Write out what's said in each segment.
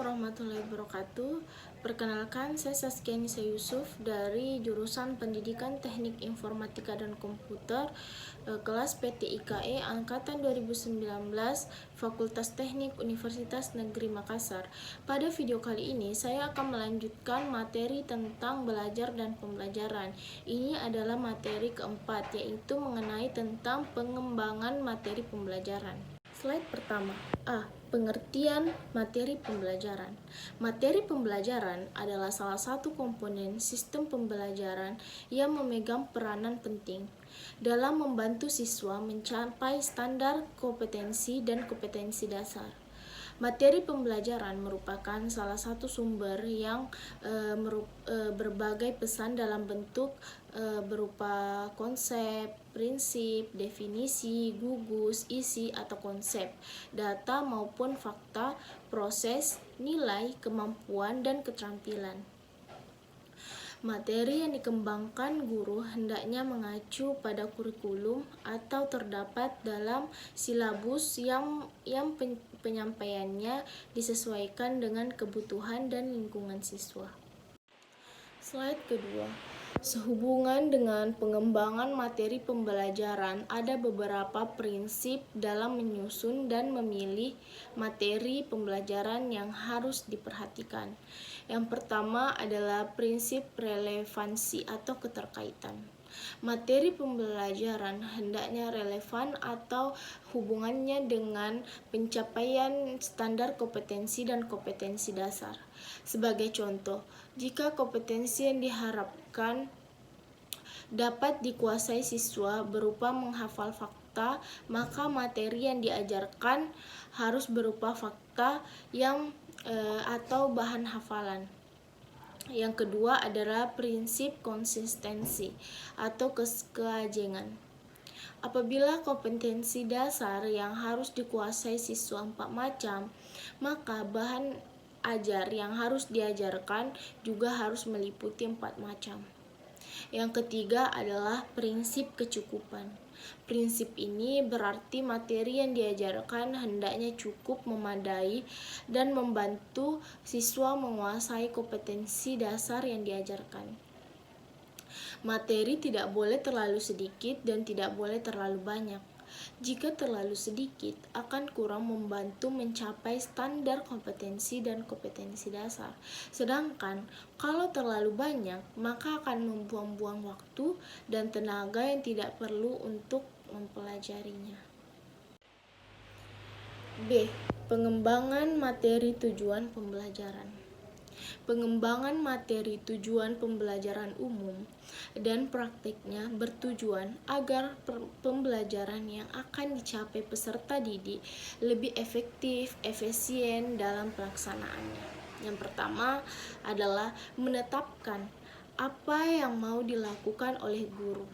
warahmatullahi wabarakatuh. Perkenalkan, saya Saskia Nisa Yusuf dari jurusan Pendidikan Teknik Informatika dan Komputer, kelas PTIKE angkatan 2019, Fakultas Teknik Universitas Negeri Makassar. Pada video kali ini, saya akan melanjutkan materi tentang belajar dan pembelajaran. Ini adalah materi keempat, yaitu mengenai tentang pengembangan materi pembelajaran. Slide pertama. A. Pengertian materi pembelajaran. Materi pembelajaran adalah salah satu komponen sistem pembelajaran yang memegang peranan penting dalam membantu siswa mencapai standar kompetensi dan kompetensi dasar. Materi pembelajaran merupakan salah satu sumber yang berbagai pesan dalam bentuk berupa konsep, prinsip, definisi, gugus, isi atau konsep, data maupun fakta, proses, nilai, kemampuan, dan keterampilan. Materi yang dikembangkan guru hendaknya mengacu pada kurikulum atau terdapat dalam silabus yang penyampaiannya disesuaikan dengan kebutuhan dan lingkungan siswa. Slide kedua. Sehubungan dengan pengembangan materi pembelajaran, ada beberapa prinsip dalam menyusun dan memilih materi pembelajaran yang harus diperhatikan. Yang pertama adalah prinsip relevansi atau keterkaitan. Materi pembelajaran hendaknya relevan atau hubungannya dengan pencapaian standar kompetensi dan kompetensi dasar. Sebagai contoh, jika kompetensi yang diharapkan dapat dikuasai siswa berupa menghafal fakta, maka materi yang diajarkan harus berupa fakta atau bahan hafalan. Yang kedua adalah prinsip konsistensi atau keajengan. Apabila kompetensi dasar yang harus dikuasai siswa 4 macam, maka bahan ajar yang harus diajarkan juga harus meliputi 4 macam. Yang ketiga adalah prinsip kecukupan. Prinsip ini berarti materi yang diajarkan hendaknya cukup memadai dan membantu siswa menguasai kompetensi dasar yang diajarkan. Materi tidak boleh terlalu sedikit dan tidak boleh terlalu banyak. Jika terlalu sedikit, akan kurang membantu mencapai standar kompetensi dan kompetensi dasar. Sedangkan, kalau terlalu banyak, maka akan membuang-buang waktu dan tenaga yang tidak perlu untuk mempelajarinya. B. Pengembangan materi tujuan pembelajaran. Pengembangan materi tujuan pembelajaran umum dan praktiknya bertujuan agar pembelajaran yang akan dicapai peserta didik lebih efektif, efisien dalam pelaksanaannya. Yang pertama adalah menetapkan apa yang mau dilakukan oleh guru,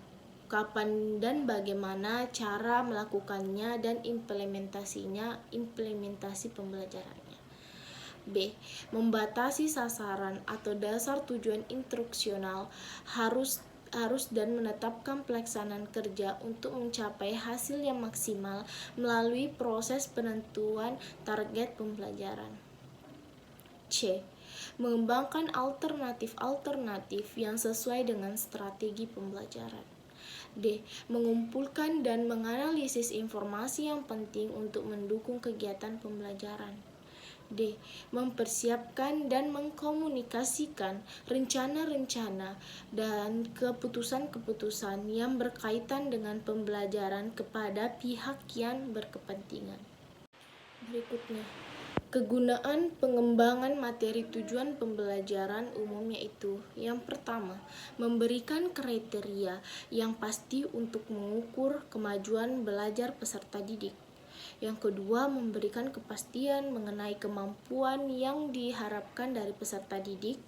kapan dan bagaimana cara melakukannya dan implementasi pembelajarannya. B. Membatasi sasaran atau dasar tujuan instruksional harus dan menetapkan pelaksanaan kerja untuk mencapai hasil yang maksimal melalui proses penentuan target pembelajaran. C. Mengembangkan alternatif-alternatif yang sesuai dengan strategi pembelajaran. D. Mengumpulkan dan menganalisis informasi yang penting untuk mendukung kegiatan pembelajaran. D. Mempersiapkan dan mengkomunikasikan rencana-rencana dan keputusan-keputusan yang berkaitan dengan pembelajaran kepada pihak yang berkepentingan. Berikutnya, kegunaan pengembangan materi tujuan pembelajaran umum yaitu: yang pertama, memberikan kriteria yang pasti untuk mengukur kemajuan belajar peserta didik. Yang kedua, memberikan kepastian mengenai kemampuan yang diharapkan dari peserta didik.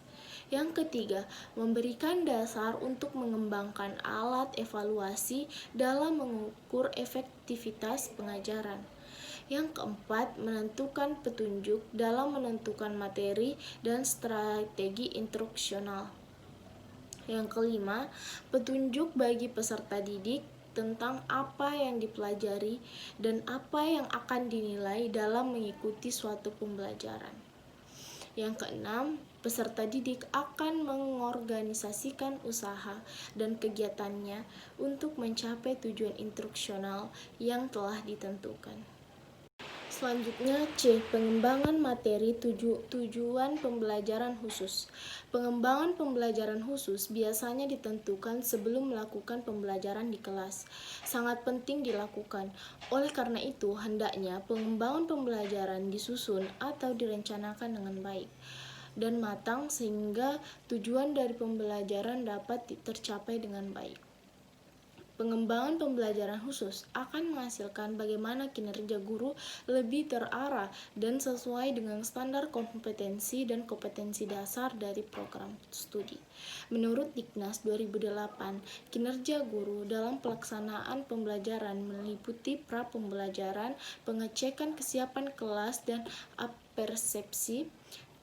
Yang ketiga, memberikan dasar untuk mengembangkan alat evaluasi dalam mengukur efektivitas pengajaran. Yang keempat, menentukan petunjuk dalam menentukan materi dan strategi instruksional. Yang kelima, petunjuk bagi peserta didik tentang apa yang dipelajari dan apa yang akan dinilai dalam mengikuti suatu pembelajaran. Yang keenam, peserta didik akan mengorganisasikan usaha dan kegiatannya untuk mencapai tujuan instruksional yang telah ditentukan. Selanjutnya C. Pengembangan materi tujuan pembelajaran khusus. Pengembangan pembelajaran khusus biasanya ditentukan sebelum melakukan pembelajaran di kelas. Sangat penting dilakukan. Oleh karena itu, hendaknya pengembangan pembelajaran disusun atau direncanakan dengan baik dan matang sehingga tujuan dari pembelajaran dapat tercapai dengan baik. Pengembangan pembelajaran khusus akan menghasilkan bagaimana kinerja guru lebih terarah dan sesuai dengan standar kompetensi dan kompetensi dasar dari program studi. Menurut Diknas 2008, kinerja guru dalam pelaksanaan pembelajaran meliputi pra-pembelajaran, pengecekan kesiapan kelas, dan persepsi,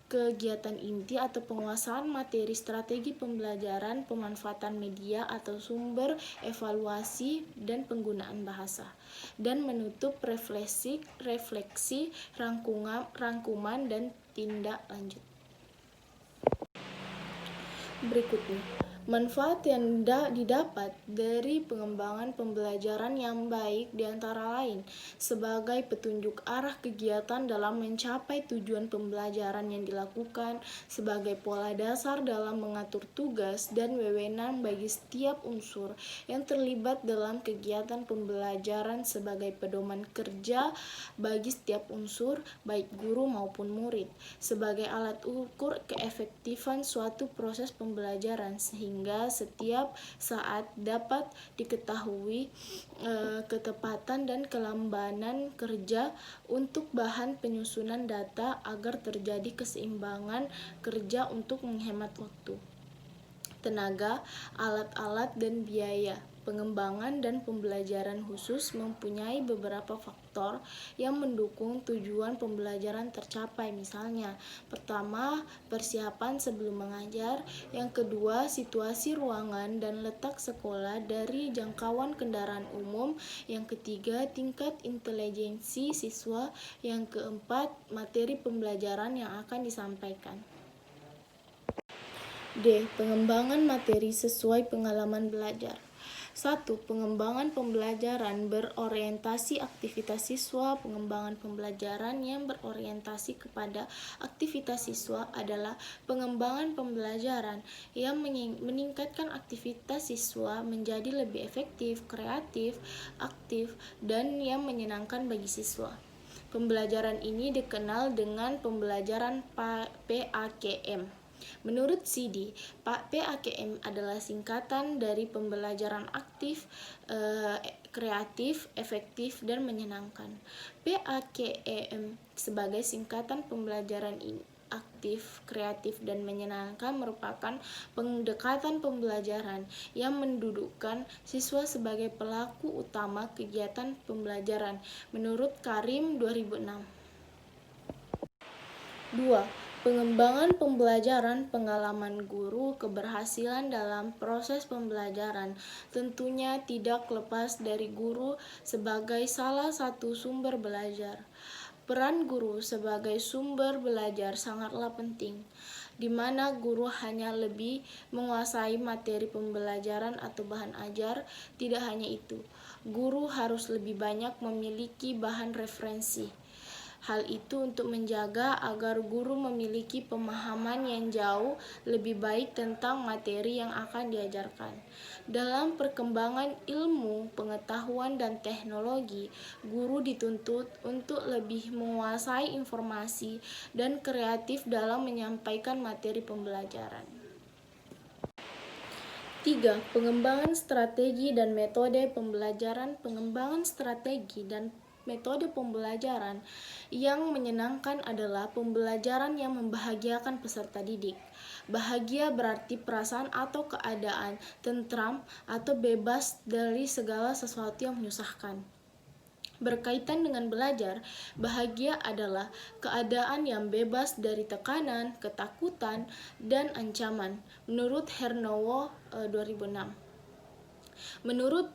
kegiatan inti atau penguasaan materi, strategi pembelajaran, pemanfaatan media atau sumber, evaluasi, dan penggunaan bahasa, dan menutup refleksi, rangkuman, dan tindak lanjut. Berikutnya, manfaat yang didapat dari pengembangan pembelajaran yang baik diantara lain sebagai petunjuk arah kegiatan dalam mencapai tujuan pembelajaran yang dilakukan, sebagai pola dasar dalam mengatur tugas dan wewenang bagi setiap unsur yang terlibat dalam kegiatan pembelajaran, sebagai pedoman kerja bagi setiap unsur, baik guru maupun murid, sebagai alat ukur keefektifan suatu proses pembelajaran sehingga setiap saat dapat diketahui ketepatan dan kelambanan kerja untuk bahan penyusunan data agar terjadi keseimbangan kerja untuk menghemat waktu, tenaga, alat-alat, dan biaya. Pengembangan dan pembelajaran khusus mempunyai beberapa faktor yang mendukung tujuan pembelajaran tercapai. Misalnya, pertama, persiapan sebelum mengajar. Yang kedua, situasi ruangan dan letak sekolah dari jangkauan kendaraan umum. Yang ketiga, tingkat intelijensi siswa. Yang keempat, materi pembelajaran yang akan disampaikan. D. Pengembangan materi sesuai pengalaman belajar. 1. Pengembangan pembelajaran berorientasi aktivitas siswa. Pengembangan pembelajaran yang berorientasi kepada aktivitas siswa adalah pengembangan pembelajaran yang meningkatkan aktivitas siswa menjadi lebih efektif, kreatif, aktif, dan yang menyenangkan bagi siswa. Pembelajaran ini dikenal dengan pembelajaran PAKM. Menurut CD, PAKM adalah singkatan dari pembelajaran aktif, kreatif, efektif, dan menyenangkan. PAKM sebagai singkatan pembelajaran aktif, kreatif, dan menyenangkan merupakan pendekatan pembelajaran yang mendudukkan siswa sebagai pelaku utama kegiatan pembelajaran menurut Karim 2006. 2. Pengembangan pembelajaran pengalaman guru. Keberhasilan dalam proses pembelajaran tentunya tidak lepas dari guru sebagai salah satu sumber belajar. Peran guru sebagai sumber belajar sangatlah penting, di mana guru hanya lebih menguasai materi pembelajaran atau bahan ajar. Tidak hanya itu, guru harus lebih banyak memiliki bahan referensi. Hal itu untuk menjaga agar guru memiliki pemahaman yang jauh lebih baik tentang materi yang akan diajarkan. Dalam perkembangan ilmu, pengetahuan, dan teknologi, guru dituntut untuk lebih menguasai informasi dan kreatif dalam menyampaikan materi pembelajaran. 3. Pengembangan strategi dan metode pembelajaran. Pengembangan strategi dan metode pembelajaran yang menyenangkan adalah pembelajaran yang membahagiakan peserta didik. Bahagia berarti perasaan atau keadaan tentram atau bebas dari segala sesuatu yang menyusahkan. Berkaitan dengan belajar, bahagia adalah keadaan yang bebas dari tekanan, ketakutan, dan ancaman, menurut Hernowo 2006. Menurut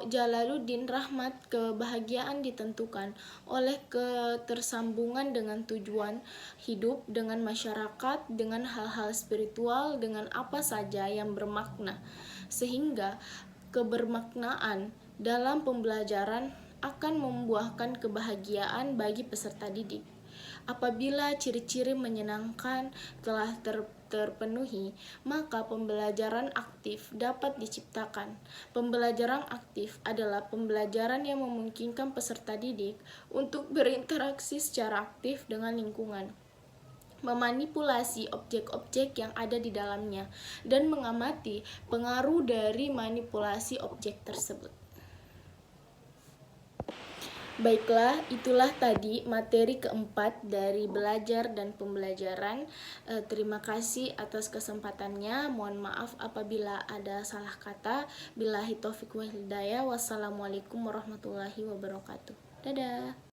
Jalaluddin Rahmat, kebahagiaan ditentukan oleh ketersambungan dengan tujuan hidup, dengan masyarakat, dengan hal-hal spiritual, dengan apa saja yang bermakna. Sehingga kebermaknaan dalam pembelajaran akan membuahkan kebahagiaan bagi peserta didik. Apabila ciri-ciri menyenangkan telah terpenuhi, maka pembelajaran aktif dapat diciptakan. Pembelajaran aktif adalah pembelajaran yang memungkinkan peserta didik untuk berinteraksi secara aktif dengan lingkungan, memanipulasi objek-objek yang ada di dalamnya, dan mengamati pengaruh dari manipulasi objek tersebut. Baiklah, itulah tadi materi keempat dari belajar dan pembelajaran. Terima kasih atas kesempatannya. Mohon maaf apabila ada salah kata. Billahi taufiq wal hidayah. Wassalamualaikum warahmatullahi wabarakatuh. Dadah.